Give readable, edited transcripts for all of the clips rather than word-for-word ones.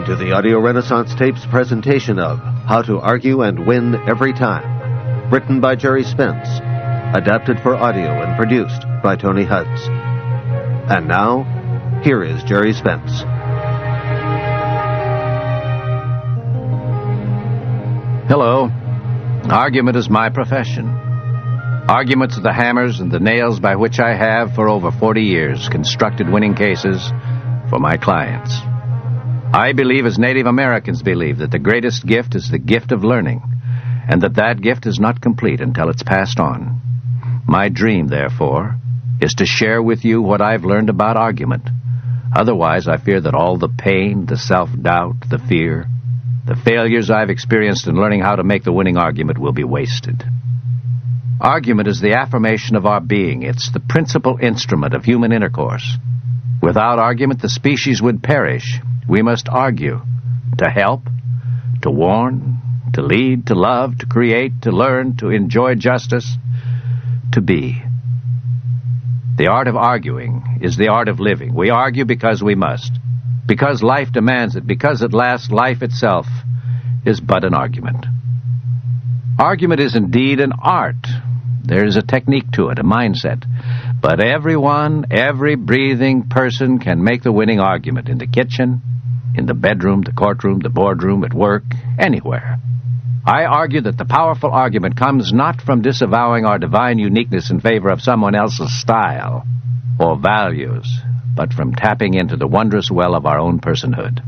Welcome to the Audio Renaissance Tapes presentation of How to Argue and Win Every Time. Written by Gerry Spence. Adapted for audio and produced by Tony Hutz. And now, here is Gerry Spence. Hello. Argument is my profession. Arguments are the hammers and the nails by which I have, for over 40 years, constructed winning cases for my clients. I believe, as Native Americans believe, that the greatest gift is the gift of learning, and that gift is not complete until it's passed on. My dream, therefore, is to share with you what I've learned about argument. Otherwise, I fear that all the pain, the self-doubt, the fear, the failures I've experienced in learning how to make the winning argument will be wasted. Argument is the affirmation of our being. It's the principal instrument of human intercourse. Without argument, the species would perish. We must argue to help, to warn, to lead, to love, to create, to learn, to enjoy justice, to be. The art of arguing is the art of living. We argue because we must, because life demands it, because at last life itself is but an argument. Argument is indeed an art. There is a technique to it, a mindset. But everyone, every breathing person can make the winning argument in the kitchen, in the bedroom, the courtroom, the boardroom, at work, anywhere. I argue that the powerful argument comes not from disavowing our divine uniqueness in favor of someone else's style or values, but from tapping into the wondrous well of our own personhood.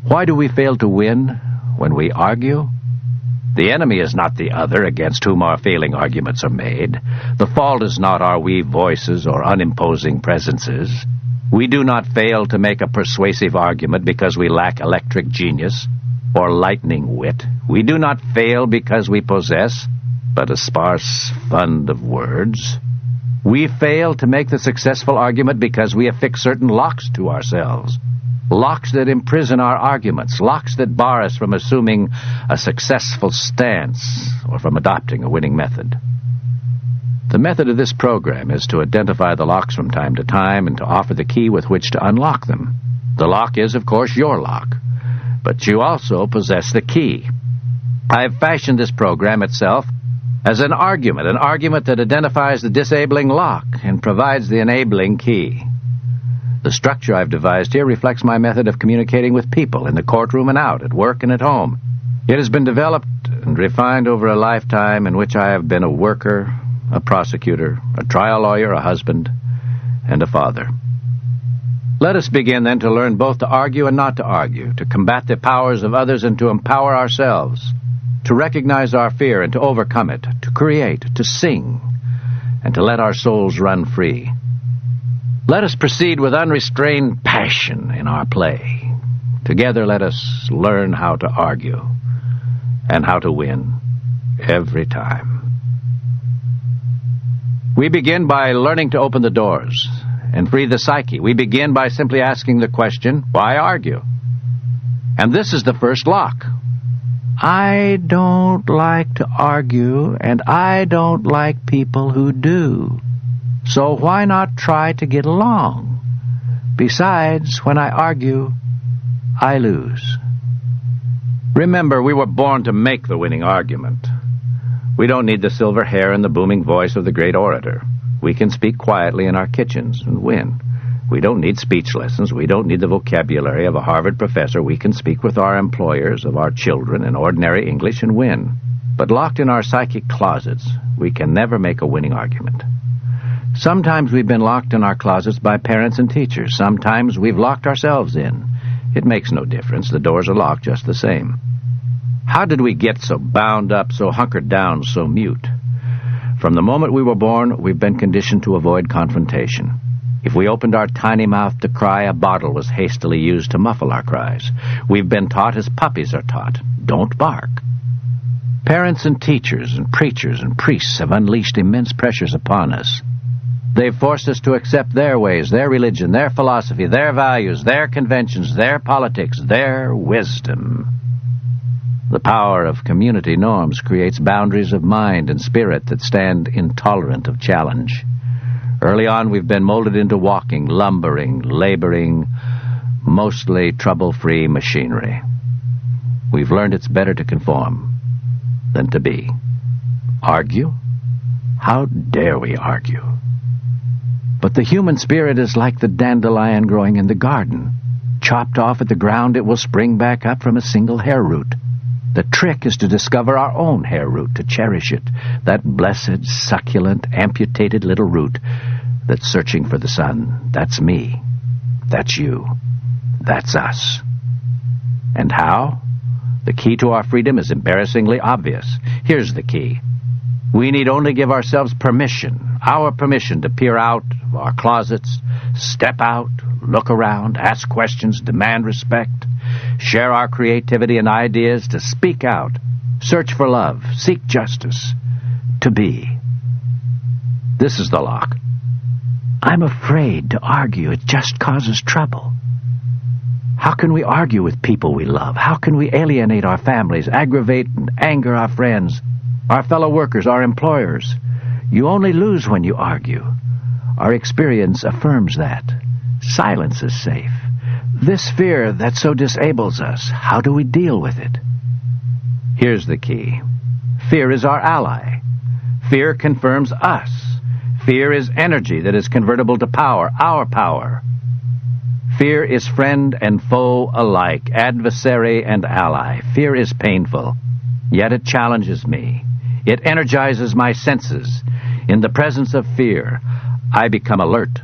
Why do we fail to win when we argue? The enemy is not the other against whom our failing arguments are made. The fault is not our wee voices or unimposing presences. We do not fail to make a persuasive argument because we lack electric genius or lightning wit. We do not fail because we possess but a sparse fund of words. We fail to make the successful argument because we affix certain locks to ourselves. Locks that imprison our arguments, locks that bar us from assuming a successful stance or from adopting a winning method. The method of this program is to identify the locks from time to time and to offer the key with which to unlock them. The lock is, of course, your lock, but you also possess the key. I have fashioned this program itself as an argument that identifies the disabling lock and provides the enabling key. The structure I've devised here reflects my method of communicating with people in the courtroom and out, at work and at home. It has been developed and refined over a lifetime in which I have been a worker, a prosecutor, a trial lawyer, a husband, and a father. Let us begin, then, to learn both to argue and not to argue, to combat the powers of others and to empower ourselves, to recognize our fear and to overcome it, to create, to sing, and to let our souls run free. Let us proceed with unrestrained passion in our play. Together let us learn how to argue and how to win every time. We begin by learning to open the doors and free the psyche. We begin by simply asking the question, why argue? And this is the first lock. I don't like to argue, and I don't like people who do. So why not try to get along? Besides, when I argue, I lose. Remember, we were born to make the winning argument. We don't need the silver hair and the booming voice of the great orator. We can speak quietly in our kitchens and win. We don't need speech lessons. We don't need the vocabulary of a Harvard professor. We can speak with our employers, of our children, in ordinary English and win. But locked in our psychic closets, we can never make a winning argument. Sometimes we've been locked in our closets by parents and teachers. Sometimes we've locked ourselves in. It makes no difference. The doors are locked just the same. How did we get so bound up, so hunkered down, so mute? From the moment we were born, we've been conditioned to avoid confrontation. If we opened our tiny mouth to cry, a bottle was hastily used to muffle our cries. We've been taught as puppies are taught, don't bark. Parents and teachers and preachers and priests have unleashed immense pressures upon us. They've forced us to accept their ways, their religion, their philosophy, their values, their conventions, their politics, their wisdom. The power of community norms creates boundaries of mind and spirit that stand intolerant of challenge. Early on, we've been molded into walking, lumbering, laboring, mostly trouble-free machinery. We've learned it's better to conform than to be. Argue? How dare we argue? But the human spirit is like the dandelion growing in the garden. Chopped off at the ground, it will spring back up from a single hair root. The trick is to discover our own hair root, to cherish it, that blessed, succulent, amputated little root that's searching for the sun. That's me. That's you. That's us. And how? The key to our freedom is embarrassingly obvious. Here's the key. We need only give ourselves permission, our permission to peer out of our closets, step out, look around, ask questions, demand respect, share our creativity and ideas, to speak out, search for love, seek justice, to be. This is the lock. I'm afraid to argue. It just causes trouble. How can we argue with people we love? How can we alienate our families, aggravate and anger our friends, our fellow workers, our employers? You only lose when you argue. Our experience affirms that. Silence is safe. This fear that so disables us, how do we deal with it? Here's the key. Fear is our ally. Fear confirms us. Fear is energy that is convertible to power, our power. Fear is friend and foe alike, adversary and ally. Fear is painful, yet it challenges me. It energizes my senses. In the presence of fear, I become alert.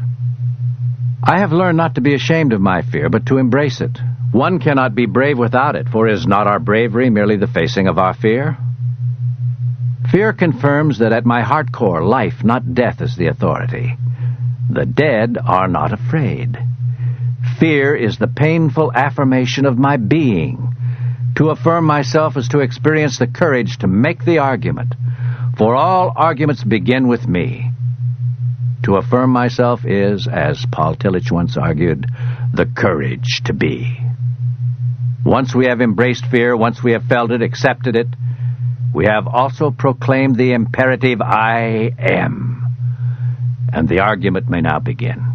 I have learned not to be ashamed of my fear, but to embrace it. One cannot be brave without it, for is not our bravery merely the facing of our fear? Fear confirms that at my heart core, life, not death, is the authority. The dead are not afraid. Fear is the painful affirmation of my being. To affirm myself is to experience the courage to make the argument, for all arguments begin with me. To affirm myself is, as Paul Tillich once argued, the courage to be. Once we have embraced fear, once we have felt it, accepted it, we have also proclaimed the imperative, I am. And the argument may now begin.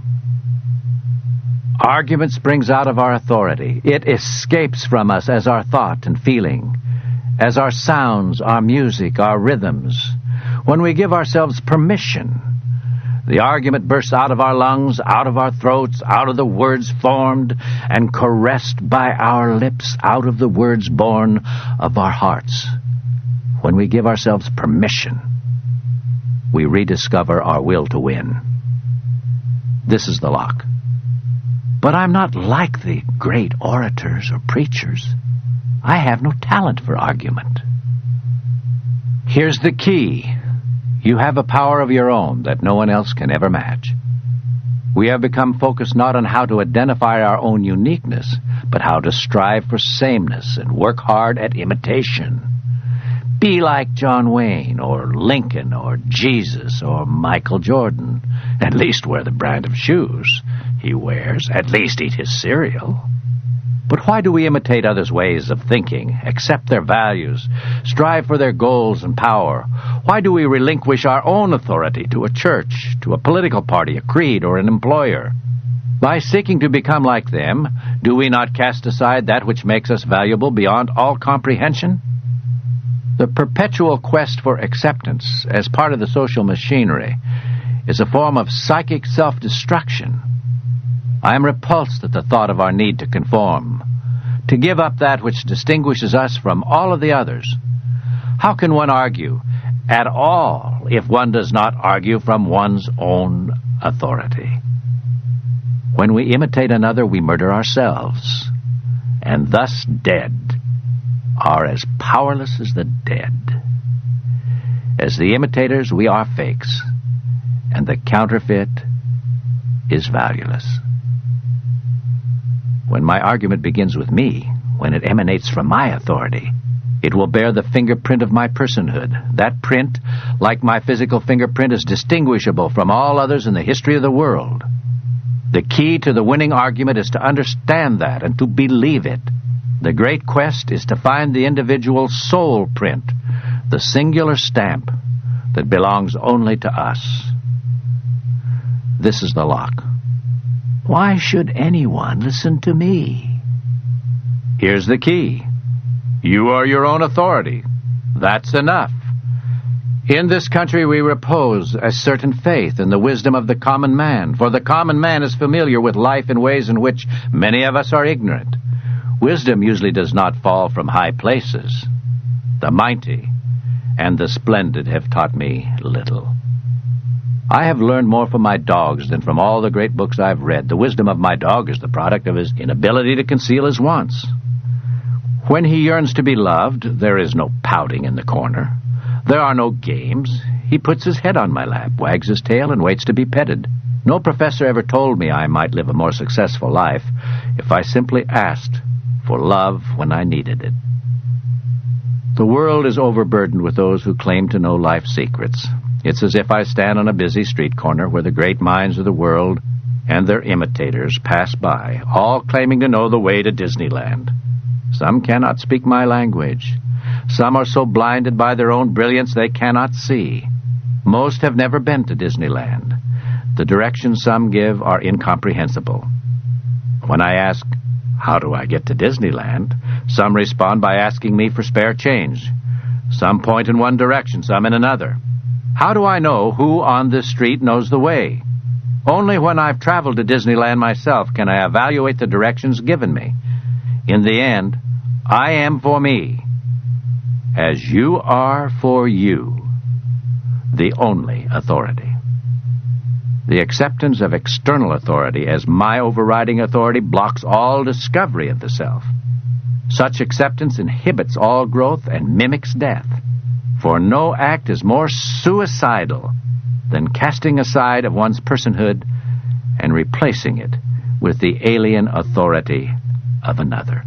Argument springs out of our authority. It escapes from us as our thought and feeling, as our sounds, our music, our rhythms. When we give ourselves permission, the argument bursts out of our lungs, out of our throats, out of the words formed and caressed by our lips, out of the words born of our hearts. When we give ourselves permission, we rediscover our will to win. This is the lock. But I'm not like the great orators or preachers. I have no talent for argument. Here's the key. You have a power of your own that no one else can ever match. We have become focused not on how to identify our own uniqueness, but how to strive for sameness and work hard at imitation. Be like John Wayne, or Lincoln, or Jesus, or Michael Jordan. At least wear the brand of shoes he wears. At least eat his cereal. But why do we imitate others' ways of thinking, accept their values, strive for their goals and power? Why do we relinquish our own authority to a church, to a political party, a creed, or an employer? By seeking to become like them, do we not cast aside that which makes us valuable beyond all comprehension? The perpetual quest for acceptance as part of the social machinery is a form of psychic self-destruction. I am repulsed at the thought of our need to conform, to give up that which distinguishes us from all of the others. How can one argue at all if one does not argue from one's own authority? When we imitate another, we murder ourselves, and thus dead are as powerless as the dead. As the imitators, we are fakes, and the counterfeit is valueless. When my argument begins with me, when it emanates from my authority, it will bear the fingerprint of my personhood. That print, like my physical fingerprint, is distinguishable from all others in the history of the world. The key to the winning argument is to understand that and to believe it. The great quest is to find the individual soul print, the singular stamp that belongs only to us. This is the lock. Why should anyone listen to me? Here's the key. You are your own authority. That's enough. In this country we repose a certain faith in the wisdom of the common man, for the common man is familiar with life in ways in which many of us are ignorant. Wisdom usually does not fall from high places. The mighty and the splendid have taught me little. I have learned more from my dogs than from all the great books I've read. The wisdom of my dog is the product of his inability to conceal his wants. When he yearns to be loved, there is no pouting in the corner. There are no games. He puts his head on my lap, wags his tail, and waits to be petted. No professor ever told me I might live a more successful life if I simply asked for love when I needed it. The world is overburdened with those who claim to know life's secrets. It's as if I stand on a busy street corner where the great minds of the world and their imitators pass by, all claiming to know the way to Disneyland. Some cannot speak my language. Some are so blinded by their own brilliance they cannot see. Most have never been to Disneyland. The directions some give are incomprehensible. When I ask, "How do I get to Disneyland?" some respond by asking me for spare change. Some point in one direction, some in another. How do I know who on this street knows the way? Only when I've traveled to Disneyland myself can I evaluate the directions given me. In the end, I am for me, as you are for you, the only authority. The acceptance of external authority as my overriding authority blocks all discovery of the self. Such acceptance inhibits all growth and mimics death. For no act is more suicidal than casting aside of one's personhood and replacing it with the alien authority of another.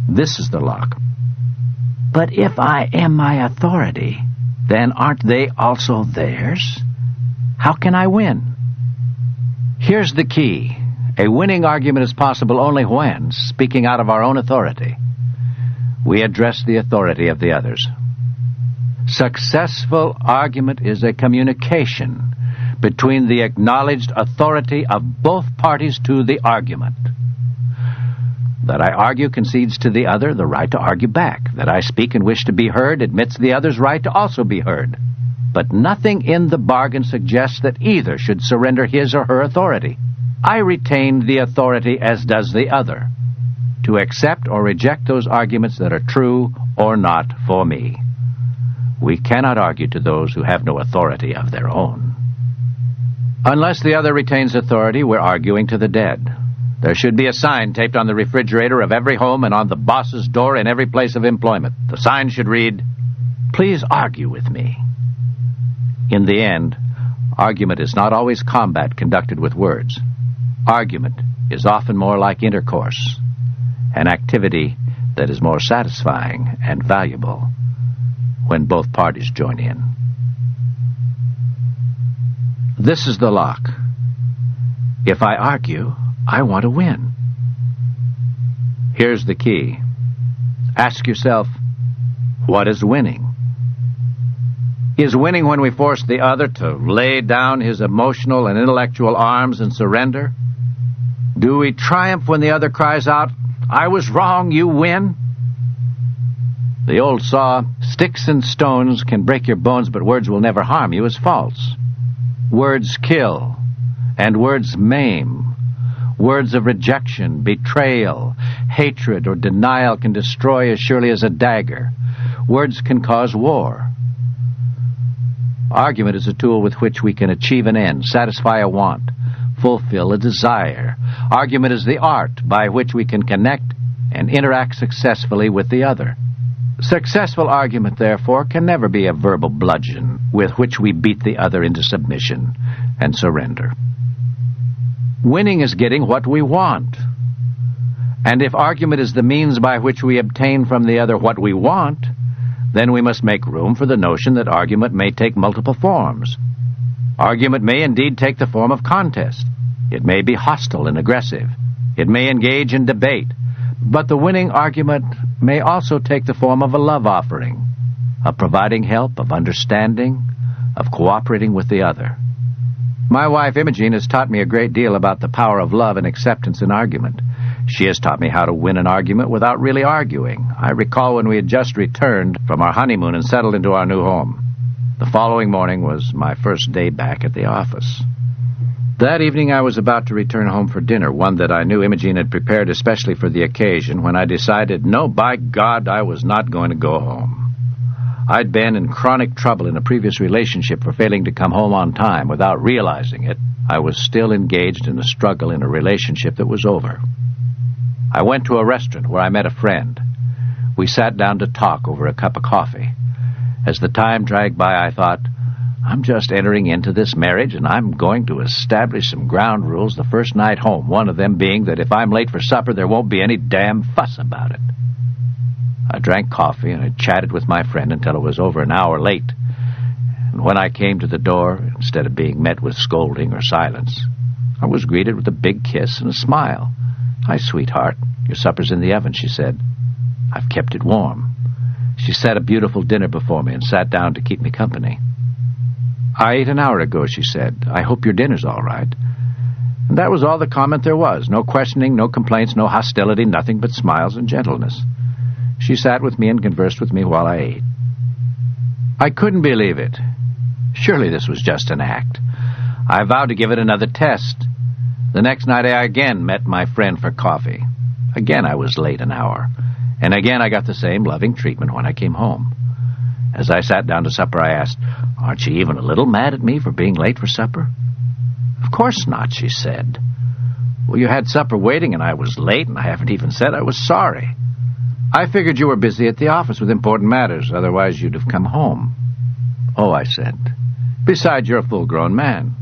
This is the lock. But if I am my authority, then aren't they also theirs? How can I win? Here's the key. A winning argument is possible only when, speaking out of our own authority, we address the authority of the others. Successful argument is a communication between the acknowledged authority of both parties to the argument. That I argue concedes to the other the right to argue back. That I speak and wish to be heard admits the other's right to also be heard. But nothing in the bargain suggests that either should surrender his or her authority. I retain the authority, as does the other, to accept or reject those arguments that are true or not for me. We cannot argue to those who have no authority of their own. Unless the other retains authority, we're arguing to the dead. There should be a sign taped on the refrigerator of every home and on the boss's door in every place of employment. The sign should read, "Please argue with me." In the end, argument is not always combat conducted with words. Argument is often more like intercourse, an activity that is more satisfying and valuable when both parties join in. This is the lock. If I argue, I want to win. Here's the key. Ask yourself, what is winning? Is winning when we force the other to lay down his emotional and intellectual arms and surrender? Do we triumph when the other cries out, "I was wrong, you win"? The old saw, "Sticks and stones can break your bones, but words will never harm you," is false. Words kill, and words maim. Words of rejection, betrayal, hatred, or denial can destroy as surely as a dagger. Words can cause war. Argument is a tool with which we can achieve an end, satisfy a want, fulfill a desire. Argument is the art by which we can connect and interact successfully with the other. Successful argument, therefore, can never be a verbal bludgeon with which we beat the other into submission and surrender. Winning is getting what we want. And if argument is the means by which we obtain from the other what we want, then we must make room for the notion that argument may take multiple forms. Argument may indeed take the form of contest. It may be hostile and aggressive. It may engage in debate. But the winning argument may also take the form of a love offering, of providing help, of understanding, of cooperating with the other. My wife, Imogene, has taught me a great deal about the power of love and acceptance in argument. She has taught me how to win an argument without really arguing. I recall when we had just returned from our honeymoon and settled into our new home. The following morning was my first day back at the office. That evening I was about to return home for dinner, one that I knew Imogene had prepared especially for the occasion, when I decided, no, by God, I was not going to go home. I'd been in chronic trouble in a previous relationship for failing to come home on time without realizing it. I was still engaged in a struggle in a relationship that was over. I went to a restaurant where I met a friend. We sat down to talk over a cup of coffee. As the time dragged by, I thought, I'm just entering into this marriage, and I'm going to establish some ground rules the first night home, one of them being that if I'm late for supper, there won't be any damn fuss about it. I drank coffee, and I chatted with my friend until it was over an hour late. And when I came to the door, instead of being met with scolding or silence, I was greeted with a big kiss and a smile. "Hi, sweetheart. Your supper's in the oven," she said. "I've kept it warm." She set a beautiful dinner before me and sat down to keep me company. "I ate an hour ago," she said. "I hope your dinner's all right." And that was all the comment there was. No questioning, no complaints, no hostility, nothing but smiles and gentleness. She sat with me and conversed with me while I ate. I couldn't believe it. Surely this was just an act. I vowed to give it another test. The next night I again met my friend for coffee. Again I was late an hour, and again I got the same loving treatment when I came home. As I sat down to supper, I asked, "Aren't you even a little mad at me for being late for supper?" "Of course not," she said. "Well, you had supper waiting and I was late, and I haven't even said I was sorry. I figured you were busy at the office with important matters, otherwise you'd have come home." "Oh," I said. "Besides, you're a full-grown man.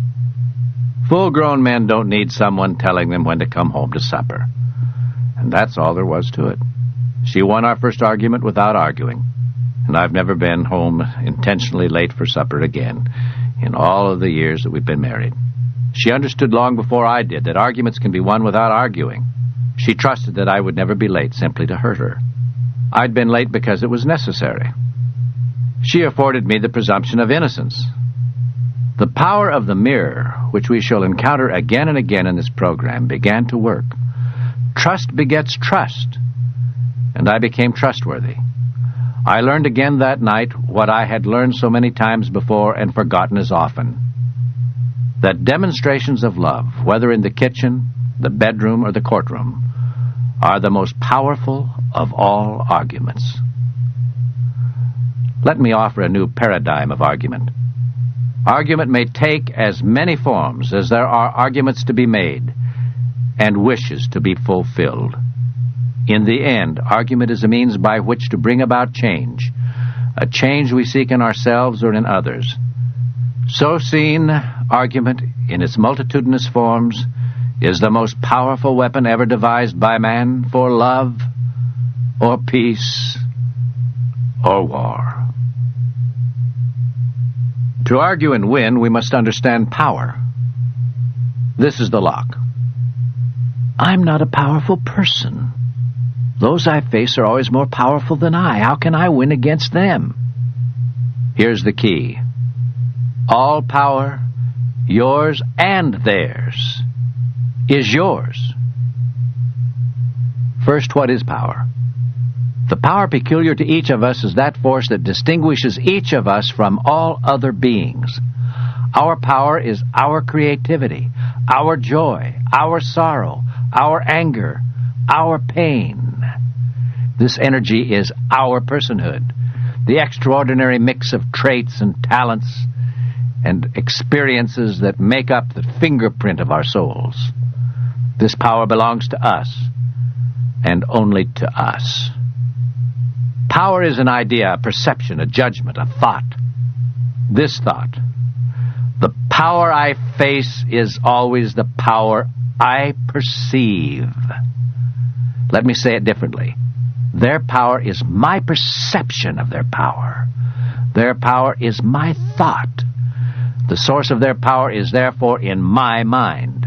Full-grown men don't need someone telling them when to come home to supper." And that's all there was to it. She won our first argument without arguing, and I've never been home intentionally late for supper again in all of the years that we've been married. She understood long before I did that arguments can be won without arguing. She trusted that I would never be late simply to hurt her. I'd been late because it was necessary. She afforded me the presumption of innocence. The power of the mirror, which we shall encounter again and again in this program, began to work. Trust begets trust, and I became trustworthy. I learned again that night what I had learned so many times before and forgotten as often, that demonstrations of love, whether in the kitchen, the bedroom, or the courtroom, are the most powerful of all arguments. Let me offer a new paradigm of argument. Argument may take as many forms as there are arguments to be made and wishes to be fulfilled. In the end, argument is a means by which to bring about change, a change we seek in ourselves or in others. So seen, argument, in its multitudinous forms, is the most powerful weapon ever devised by man for love, or peace, or war. To argue and win, we must understand power. This is the lock. I'm not a powerful person. Those I face are always more powerful than I. How can I win against them? Here's the key. All power, yours and theirs, is yours. First, what is power? The power peculiar to each of us is that force that distinguishes each of us from all other beings. Our power is our creativity, our joy, our sorrow, our anger, our pain. This energy is our personhood, the extraordinary mix of traits and talents and experiences that make up the fingerprint of our souls. This power belongs to us, and only to us. Power is an idea, a perception, a judgment, a thought. This thought, the power I face is always the power I perceive. Let me say it differently. Their power is my perception of their power. Their power is my thought. The source of their power is therefore in my mind.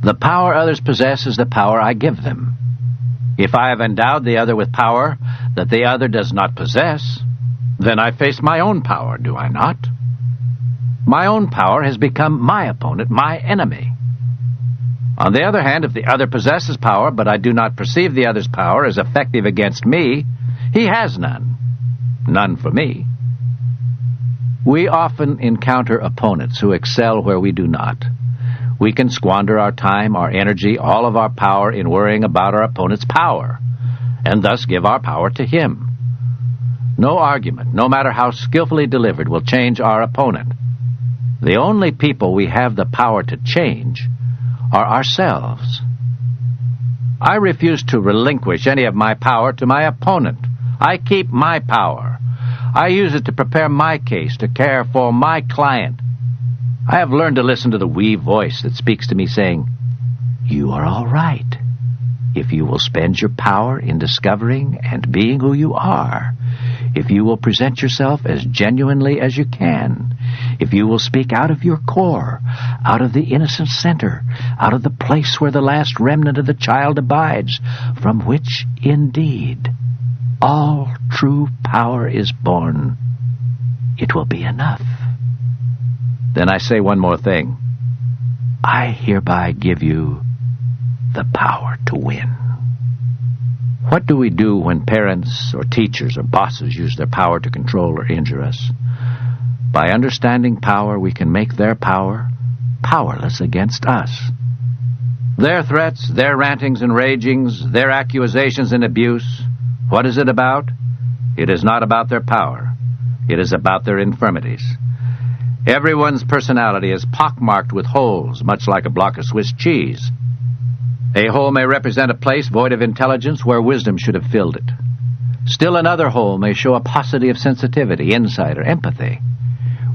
The power others possess is the power I give them. If I have endowed the other with power that the other does not possess, then I face my own power, do I not? My own power has become my opponent, my enemy. On the other hand, if the other possesses power, but I do not perceive the other's power as effective against me, he has none. None for me. We often encounter opponents who excel where we do not. We can squander our time, our energy, all of our power in worrying about our opponent's power, and thus give our power to him. No argument, no matter how skillfully delivered, will change our opponent. The only people we have the power to change are ourselves. I refuse to relinquish any of my power to my opponent. I keep my power. I use it to prepare my case, to care for my client. I have learned to listen to the wee voice that speaks to me saying, "You are all right. If you will spend your power in discovering and being who you are, if you will present yourself as genuinely as you can, if you will speak out of your core, out of the innocent center, out of the place where the last remnant of the child abides, from which, indeed, all true power is born, it will be enough." Then I say one more thing. I hereby give you the power to win. What do we do when parents or teachers or bosses use their power to control or injure us? By understanding power, we can make their power powerless against us. Their threats, their rantings and ragings, their accusations and abuse, what is it about? It is not about their power. It is about their infirmities. Everyone's personality is pockmarked with holes, much like a block of Swiss cheese. A hole may represent a place void of intelligence where wisdom should have filled it. Still another hole may show a paucity of sensitivity, insight, or empathy.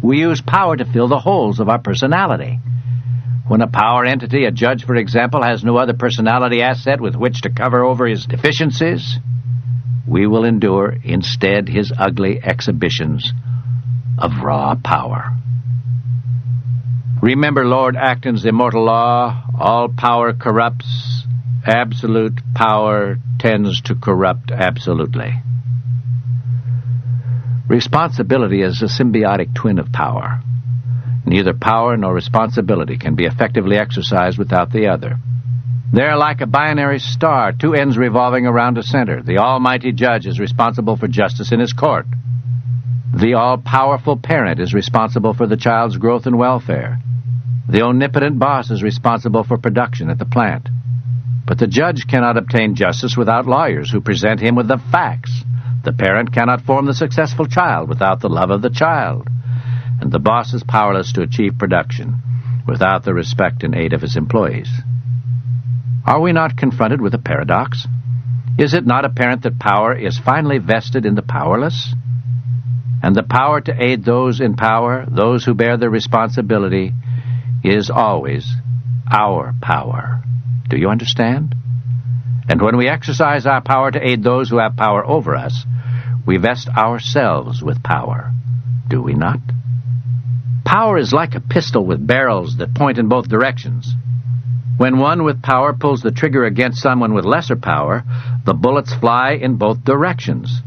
We use power to fill the holes of our personality. When a power entity, a judge for example, has no other personality asset with which to cover over his deficiencies, we will endure instead his ugly exhibitions of raw power. Remember Lord Acton's immortal law, all power corrupts, absolute power tends to corrupt absolutely. Responsibility is a symbiotic twin of power. Neither power nor responsibility can be effectively exercised without the other. They're like a binary star, two ends revolving around a center. The almighty judge is responsible for justice in his court. The all-powerful parent is responsible for the child's growth and welfare. The omnipotent boss is responsible for production at the plant. But the judge cannot obtain justice without lawyers who present him with the facts. The parent cannot form the successful child without the love of the child. And the boss is powerless to achieve production without the respect and aid of his employees. Are we not confronted with a paradox? Is it not apparent that power is finally vested in the powerless? And the power to aid those in power, those who bear the responsibility, is always our power. Do you understand? And when we exercise our power to aid those who have power over us, we vest ourselves with power. Do we not? Power is like a pistol with barrels that point in both directions. When one with power pulls the trigger against someone with lesser power, the bullets fly in both directions.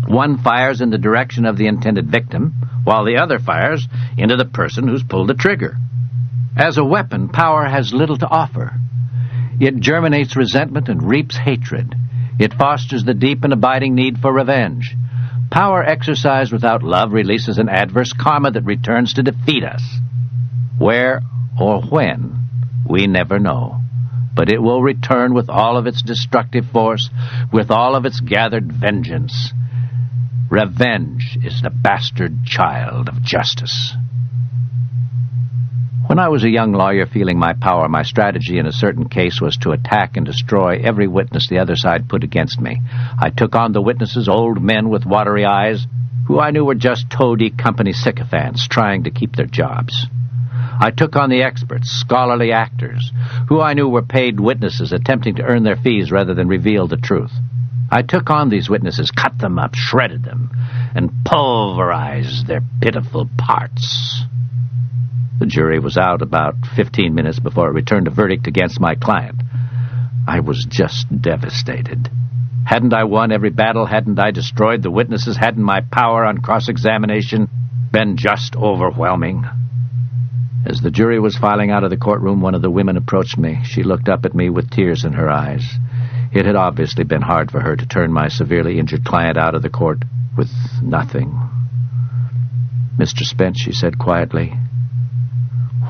One fires in the direction of the intended victim, while the other fires into the person who's pulled the trigger. As a weapon, power has little to offer. It germinates resentment and reaps hatred. It fosters the deep and abiding need for revenge. Power exercised without love releases an adverse karma that returns to defeat us. Where or when, we never know. But it will return with all of its destructive force, with all of its gathered vengeance. Revenge is the bastard child of justice. When I was a young lawyer feeling my power, my strategy in a certain case was to attack and destroy every witness the other side put against me. I took on the witnesses, old men with watery eyes, who I knew were just toady company sycophants trying to keep their jobs. I took on the experts, scholarly actors, who I knew were paid witnesses attempting to earn their fees rather than reveal the truth. I took on these witnesses, cut them up, shredded them, and pulverized their pitiful parts. The jury was out about 15 minutes before it returned a verdict against my client. I was just devastated. Hadn't I won every battle? Hadn't I destroyed the witnesses? Hadn't my power on cross-examination been just overwhelming. As the jury was filing out of the courtroom, one of the women approached me. She looked up at me with tears in her eyes. It had obviously been hard for her to turn my severely injured client out of the court with nothing. "Mr. Spence," she said quietly,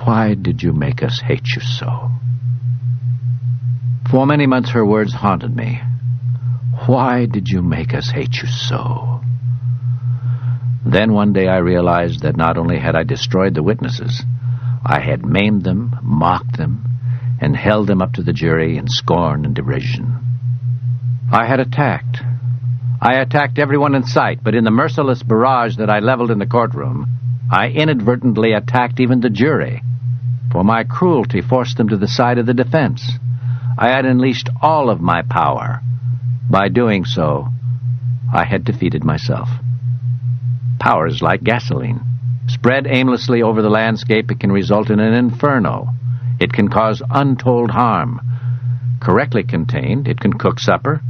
"why did you make us hate you so?" For many months her words haunted me. Why did you make us hate you so? Then one day I realized that not only had I destroyed the witnesses, I had maimed them, mocked them, and held them up to the jury in scorn and derision. I had attacked. I attacked everyone in sight, but in the merciless barrage that I leveled in the courtroom, I inadvertently attacked even the jury, for my cruelty forced them to the side of the defense. I had unleashed all of my power. By doing so, I had defeated myself. Power is like gasoline. Spread aimlessly over the landscape, it can result in an inferno. It can cause untold harm. Correctly contained, it can cook supper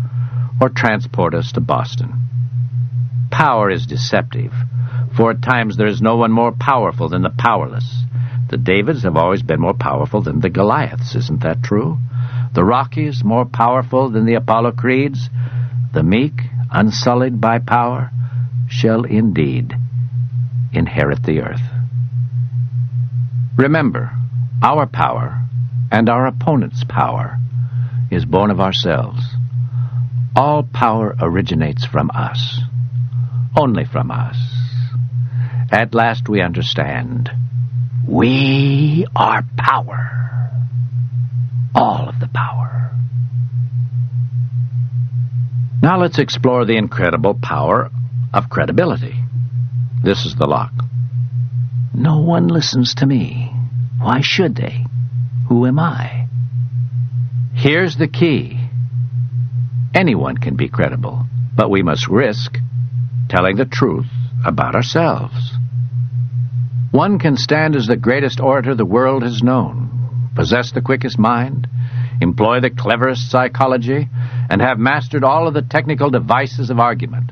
or transport us to Boston. Power is deceptive, for at times there is no one more powerful than the powerless. The Davids have always been more powerful than the Goliaths, isn't that true? The Rockies more powerful than the Apollo creeds. The meek, unsullied by power, shall indeed inherit the earth. Remember, our power and our opponent's power is born of ourselves. All power originates from us, only from us. At last we understand. We are power. All of the power. Now let's explore the incredible power of credibility. This is the lock. No one listens to me. Why should they? Who am I? Here's the key. Anyone can be credible, but we must risk telling the truth about ourselves. One can stand as the greatest orator the world has known, possess the quickest mind, employ the cleverest psychology, and have mastered all of the technical devices of argument.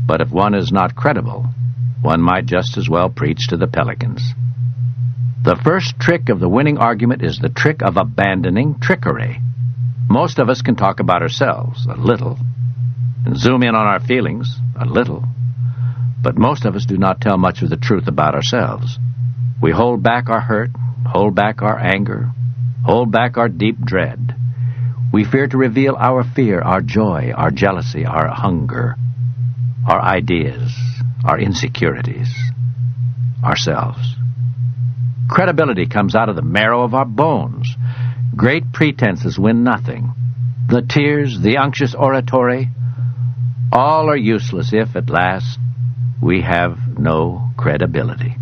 But if one is not credible, one might just as well preach to the pelicans. The first trick of the winning argument is the trick of abandoning trickery. Most of us can talk about ourselves a little, and zoom in on our feelings a little, but most of us do not tell much of the truth about ourselves. We hold back our hurt, hold back our anger, hold back our deep dread. We fear to reveal our fear, our joy, our jealousy, our hunger, our ideas, our insecurities, ourselves. Credibility comes out of the marrow of our bones. Great pretenses win nothing. The tears, the unctuous oratory, all are useless if, at last, we have no credibility.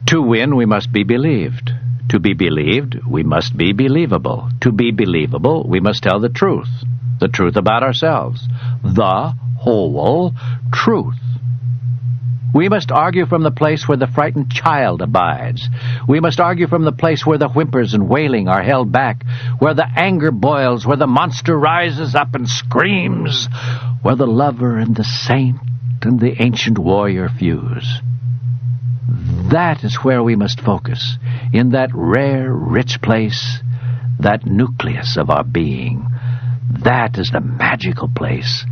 To win, we must be believed. To be believed, we must be believable. To be believable, we must tell the truth about ourselves, the whole truth. We must argue from the place where the frightened child abides. We must argue from the place where the whimpers and wailing are held back, where the anger boils, where the monster rises up and screams, where the lover and the saint and the ancient warrior fuse. That is where we must focus, in that rare, rich place, that nucleus of our being. That is the magical place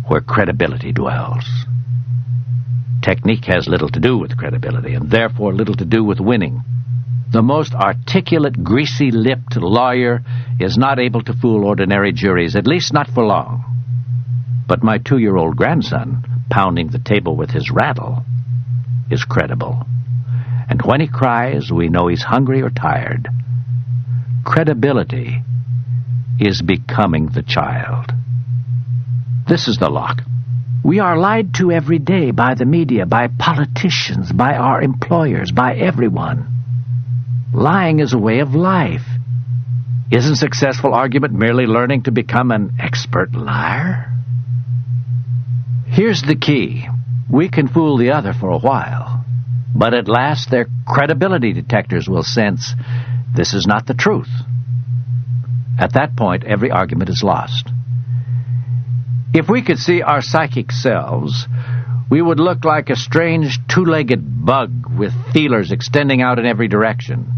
where credibility dwells. Technique has little to do with credibility, and therefore little to do with winning. The most articulate, greasy-lipped lawyer is not able to fool ordinary juries, at least not for long. But my 2-year-old grandson, pounding the table with his rattle, is credible. And when he cries, we know he's hungry or tired. Credibility is becoming the child. This is the lock. We are lied to every day by the media, by politicians, by our employers, by everyone. Lying is a way of life. Isn't successful argument merely learning to become an expert liar? Here's the key. We can fool the other for a while, but at last their credibility detectors will sense this is not the truth. At that point, every argument is lost. If we could see our psychic selves, We would look like a strange two-legged bug with feelers extending out in every direction.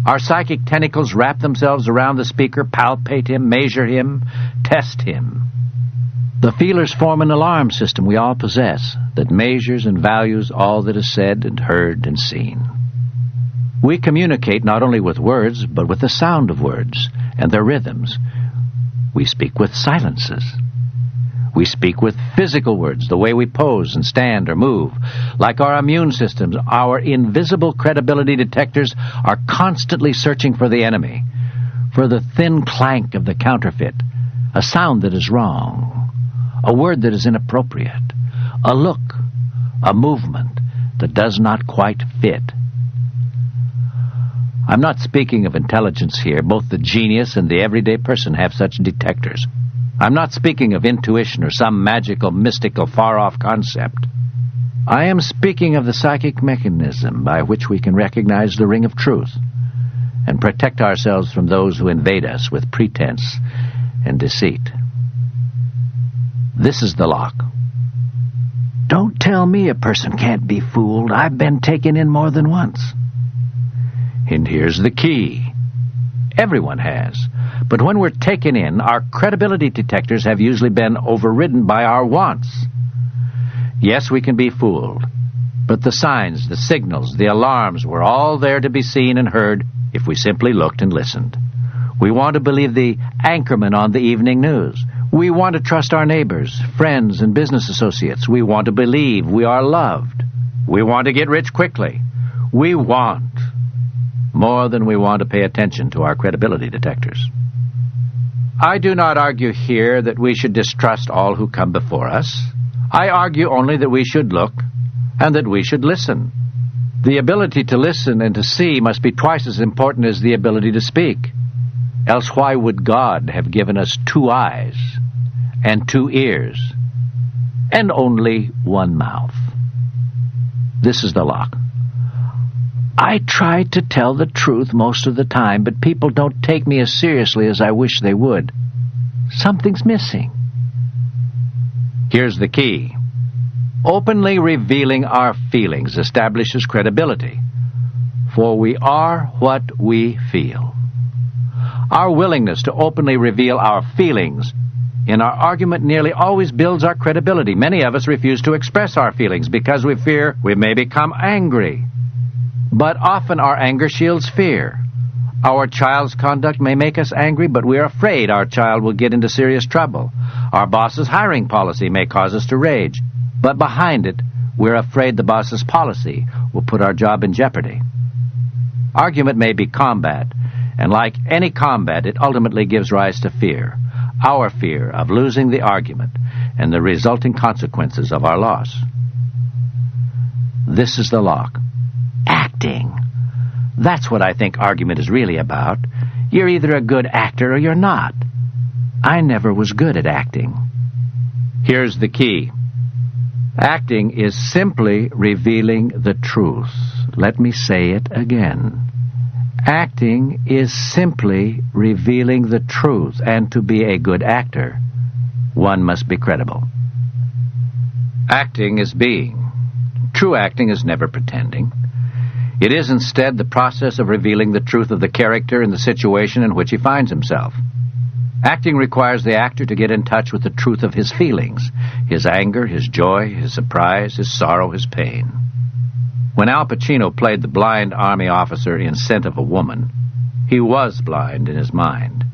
Our psychic tentacles wrap themselves around the speaker, palpate him, measure him, test him. The feelers form an alarm system we all possess that measures and values all that is said and heard and seen. We communicate not only with words, but with the sound of words and their rhythms. We speak with silences. We speak with physical words, the way we pose and stand or move. Like our immune systems, our invisible credibility detectors are constantly searching for the enemy, for the thin clank of the counterfeit, a sound that is wrong, a word that is inappropriate, a look, a movement that does not quite fit. I'm not speaking of intelligence here. Both the genius and the everyday person have such detectors. I'm not speaking of intuition or some magical, mystical, far-off concept. I am speaking of the psychic mechanism by which we can recognize the ring of truth and protect ourselves from those who invade us with pretense and deceit. This is the lock. Don't tell me a person can't be fooled. I've been taken in more than once. And here's the key. Everyone has. But when we're taken in, our credibility detectors have usually been overridden by our wants. Yes, we can be fooled, but the signs, the signals, the alarms were all there to be seen and heard if we simply looked and listened. We want to believe the anchorman on the evening news. We want to trust our neighbors, friends, and business associates. We want to believe we are loved. We want to get rich quickly. We want more than we want to pay attention to our credibility detectors. I do not argue here that we should distrust all who come before us. I argue only that we should look and that we should listen. The ability to listen and to see must be twice as important as the ability to speak. Else why would God have given us 2 eyes and 2 ears and only 1 mouth? This is the lock. I try to tell the truth most of the time, but people don't take me as seriously as I wish they would. Something's missing. Here's the key. Openly revealing our feelings establishes credibility, for we are what we feel. Our willingness to openly reveal our feelings in our argument nearly always builds our credibility. Many of us refuse to express our feelings because we fear we may become angry. But often our anger shields fear. Our child's conduct may make us angry, but we are afraid our child will get into serious trouble. Our boss's hiring policy may cause us to rage, but behind it, we're afraid the boss's policy will put our job in jeopardy. Argument may be combat, and like any combat, it ultimately gives rise to fear. Our fear of losing the argument and the resulting consequences of our loss. This is the lock. Acting. That's what I think argument is really about. You're either a good actor or you're not. I never was good at acting. Here's the key. Acting is simply revealing the truth. Let me say it again. Acting is simply revealing the truth, and to be a good actor, one must be credible. Acting is being. True acting is never pretending. It is instead the process of revealing the truth of the character and the situation in which he finds himself. Acting requires the actor to get in touch with the truth of his feelings, his anger, his joy, his surprise, his sorrow, his pain. When Al Pacino played the blind army officer in Scent of a Woman, he was blind in his mind.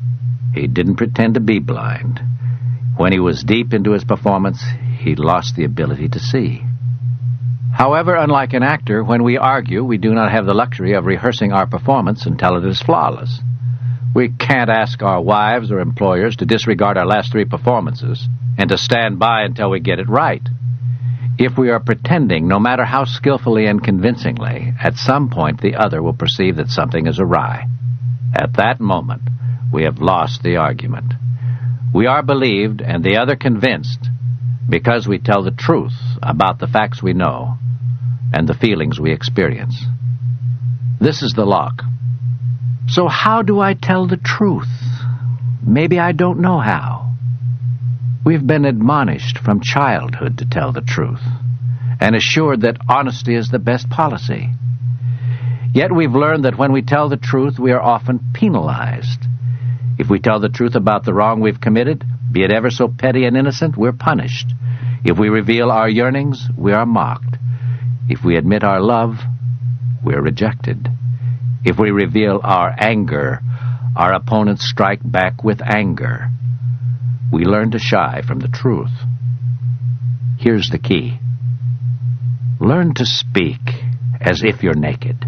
He didn't pretend to be blind. When he was deep into his performance, he lost the ability to see. However, unlike an actor, when we argue, we do not have the luxury of rehearsing our performance until it is flawless. We can't ask our wives or employers to disregard our last 3 performances and to stand by until we get it right. If we are pretending, no matter how skillfully and convincingly, at some point the other will perceive that something is awry. At that moment, we have lost the argument. We are believed and the other convinced because we tell the truth about the facts we know and the feelings we experience. This is the lock. So how do I tell the truth? Maybe I don't know how. We've been admonished from childhood to tell the truth. and assured that honesty is the best policy. Yet we've learned that when we tell the truth, we are often penalized. If we tell the truth about the wrong we've committed, be it ever so petty and innocent, we're punished. If we reveal our yearnings, we are mocked. If we admit our love, we're rejected. If we reveal our anger, our opponents strike back with anger. We learn to shy from the truth. Here's the key. Learn to speak as if you're naked.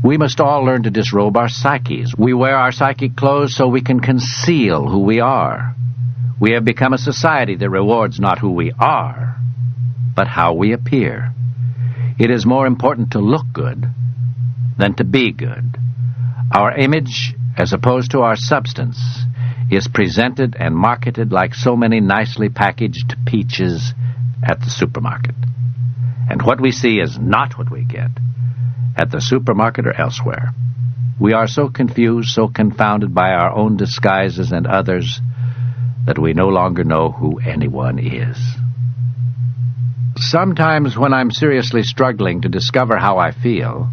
We must all learn to disrobe our psyches. We wear our psychic clothes so we can conceal who we are. We have become a society that rewards not who we are, but how we appear. It is more important to look good than to be good. Our image, as opposed to our substance, is presented and marketed like so many nicely packaged peaches at the supermarket. And what we see is not what we get at the supermarket or elsewhere. We are so confused, so confounded by our own disguises and others, that we no longer know who anyone is. Sometimes when I'm seriously struggling to discover how I feel,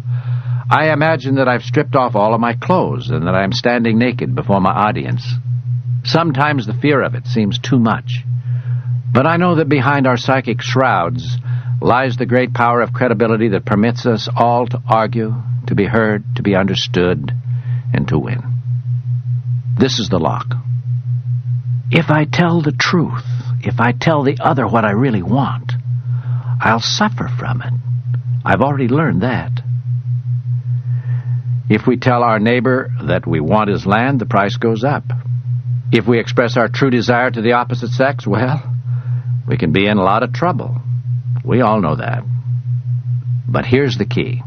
I imagine that I've stripped off all of my clothes and that I'm standing naked before my audience. Sometimes the fear of it seems too much. But I know that behind our psychic shrouds lies the great power of credibility that permits us all to argue, to be heard, to be understood, and to win. This is the lock. If I tell the truth, if I tell the other what I really want, I'll suffer from it. I've already learned that. If we tell our neighbor that we want his land, the price goes up. If we express our true desire to the opposite sex, well, we can be in a lot of trouble. We all know that. But here's the key.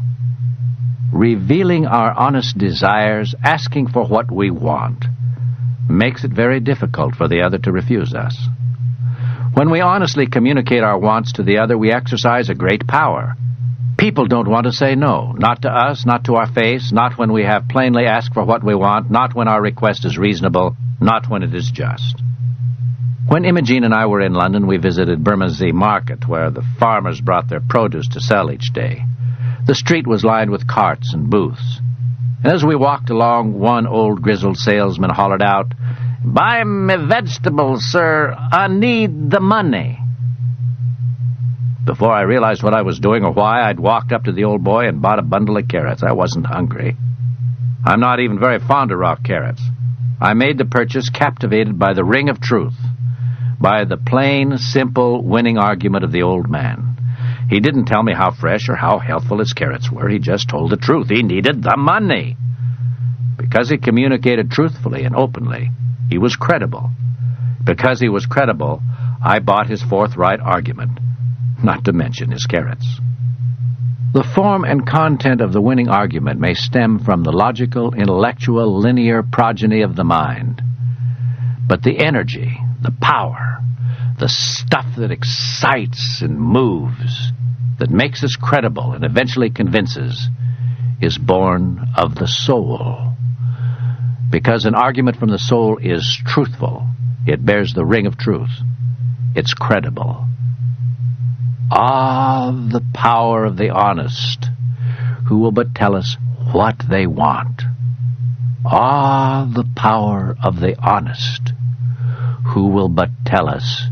Revealing our honest desires, asking for what we want, makes it very difficult for the other to refuse us. When we honestly communicate our wants to the other, we exercise a great power. People don't want to say no, not to us, not to our face, not when we have plainly asked for what we want, not when our request is reasonable, not when it is just. When Imogene and I were in London, we visited Bermondsey Market, where the farmers brought their produce to sell each day. The street was lined with carts and booths. And as we walked along, one old grizzled salesman hollered out, "Buy me vegetables, sir. I need the money." Before I realized what I was doing or why, I'd walked up to the old boy and bought a bundle of carrots. I wasn't hungry. I'm not even very fond of raw carrots. I made the purchase captivated by the ring of truth, by the plain, simple, winning argument of the old man. He didn't tell me how fresh or how healthful his carrots were. He just told the truth. He needed the money. Because he communicated truthfully and openly, he was credible. Because he was credible, I bought his forthright argument, not to mention his carrots. The form and content of the winning argument may stem from the logical, intellectual, linear progeny of the mind. But the energy, the power, the stuff that excites and moves, that makes us credible and eventually convinces, is born of the soul. Because an argument from the soul is truthful, it bears the ring of truth. It's credible. Ah, the power of the honest, who will but tell us what they want. Ah, the power of the honest, who will but tell us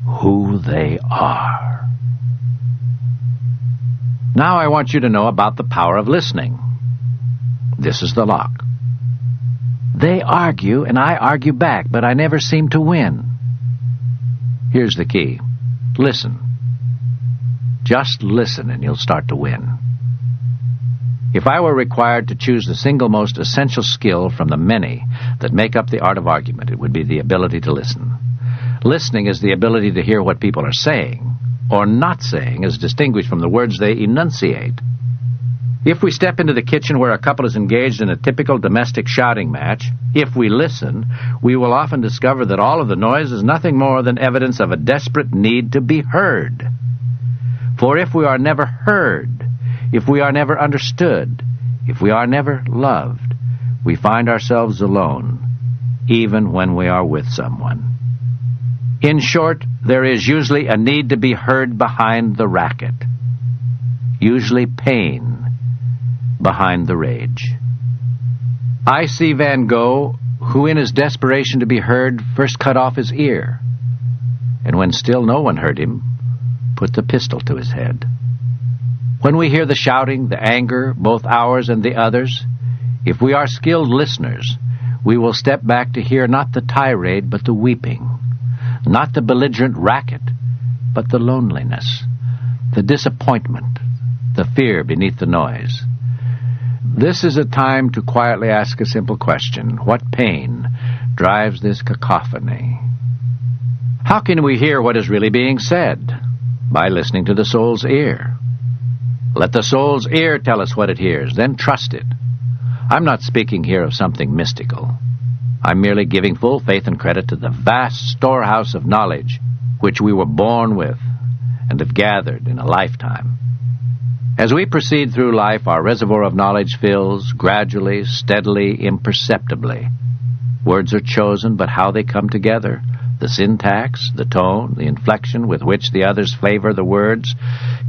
who they are. Now I want you to know about the power of listening. This is the lock. They argue, and I argue back, but I never seem to win. Here's the key. Listen. Just listen, and you'll start to win. If I were required to choose the single most essential skill from the many that make up the art of argument, it would be the ability to listen. Listening is the ability to hear what people are saying, or not saying, as distinguished from the words they enunciate. If we step into the kitchen where a couple is engaged in a typical domestic shouting match, if we listen, we will often discover that all of the noise is nothing more than evidence of a desperate need to be heard. For if we are never heard, if we are never understood, if we are never loved, we find ourselves alone, even when we are with someone. In short, there is usually a need to be heard behind the racket, usually pain behind the rage. I see Van Gogh, who in his desperation to be heard first cut off his ear, and when still no one heard him, put the pistol to his head. When we hear the shouting, the anger, both ours and the others, if we are skilled listeners, we will step back to hear not the tirade but the weeping, not the belligerent racket but the loneliness, the disappointment, the fear beneath the noise. This is a time to quietly ask a simple question: what pain drives this cacophony? How can we hear what is really being said? By listening to the soul's ear. Let the soul's ear tell us what it hears, then trust it. I'm not speaking here of something mystical. I'm merely giving full faith and credit to the vast storehouse of knowledge which we were born with and have gathered in a lifetime. As we proceed through life, our reservoir of knowledge fills, gradually, steadily, imperceptibly. Words are chosen, but how they come together, the syntax, the tone, the inflection with which the others flavor the words,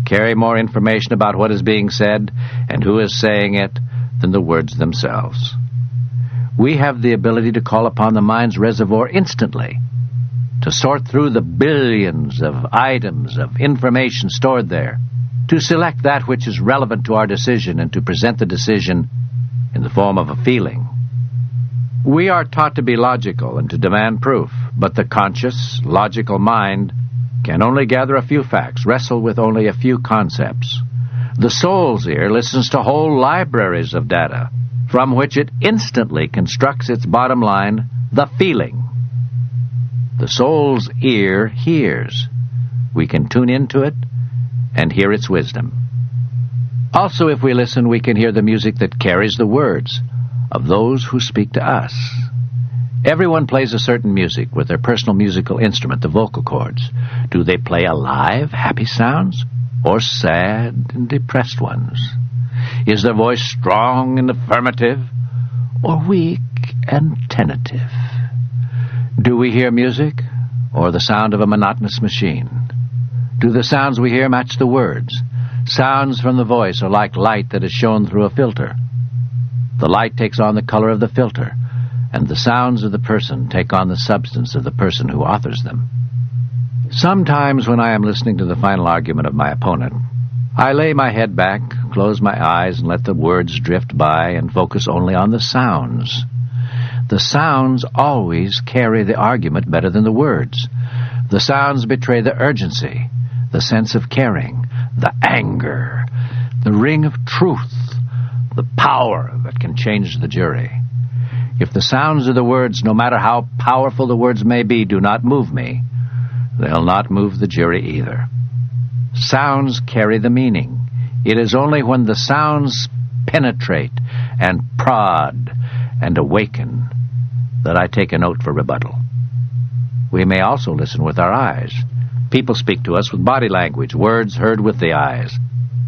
carry more information about what is being said and who is saying it than the words themselves. We have the ability to call upon the mind's reservoir instantly, to sort through the billions of items of information stored there, to select that which is relevant to our decision and to present the decision in the form of a feeling. We are taught to be logical and to demand proof, but the conscious, logical mind can only gather a few facts, wrestle with only a few concepts. The soul's ear listens to whole libraries of data, from which it instantly constructs its bottom line, the feeling. The soul's ear hears. We can tune into it and hear its wisdom. Also, if we listen, we can hear the music that carries the words of those who speak to us. Everyone plays a certain music with their personal musical instrument, the vocal cords. Do they play alive, happy sounds, or sad and depressed ones? Is their voice strong and affirmative, or weak and tentative? Do we hear music, or the sound of a monotonous machine? Do the sounds we hear match the words? Sounds from the voice are like light that is shown through a filter. The light takes on the color of the filter, and the sounds of the person take on the substance of the person who authors them. Sometimes when I am listening to the final argument of my opponent, I lay my head back, close my eyes, and let the words drift by and focus only on the sounds. The sounds always carry the argument better than the words. The sounds betray the urgency, the sense of caring, the anger, the ring of truth, the power that can change the jury. If the sounds of the words, no matter how powerful the words may be, do not move me, they'll not move the jury either. Sounds carry the meaning. It is only when the sounds penetrate and prod and awaken that I take a note for rebuttal. We may also listen with our eyes. People speak to us with body language, words heard with the eyes.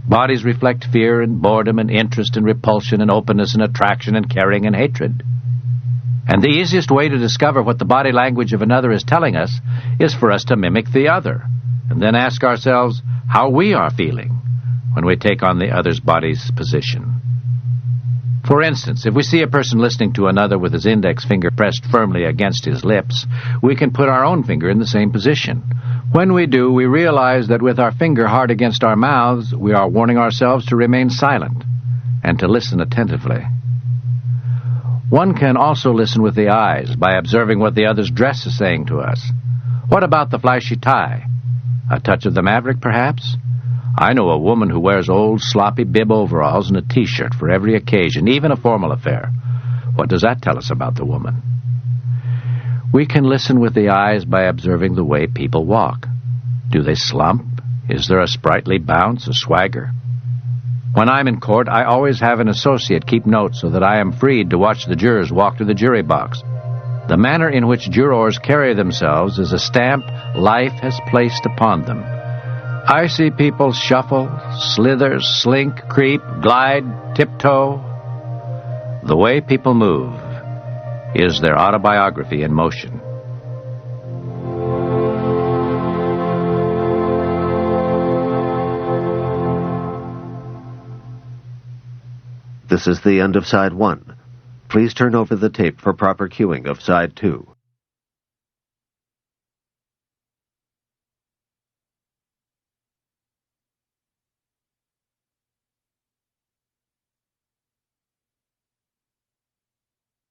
Bodies reflect fear and boredom and interest and repulsion and openness and attraction and caring and hatred. And the easiest way to discover what the body language of another is telling us is for us to mimic the other, and then ask ourselves how we are feeling when we take on the other's body's position. For instance, if we see a person listening to another with his index finger pressed firmly against his lips, we can put our own finger in the same position. When we do, we realize that with our finger hard against our mouths, we are warning ourselves to remain silent and to listen attentively. One can also listen with the eyes by observing what the other's dress is saying to us. What about the flashy tie? A touch of the maverick, perhaps? I know a woman who wears old sloppy bib overalls and a T-shirt for every occasion, even a formal affair. What does that tell us about the woman? We can listen with the eyes by observing the way people walk. Do they slump? Is there a sprightly bounce, a swagger? When I'm in court, I always have an associate keep notes so that I am freed to watch the jurors walk to the jury box. The manner in which jurors carry themselves is a stamp life has placed upon them. I see people shuffle, slither, slink, creep, glide, tiptoe. The way people move is their autobiography in motion. This is the end of side 1. Please turn over the tape for proper cueing of side 2.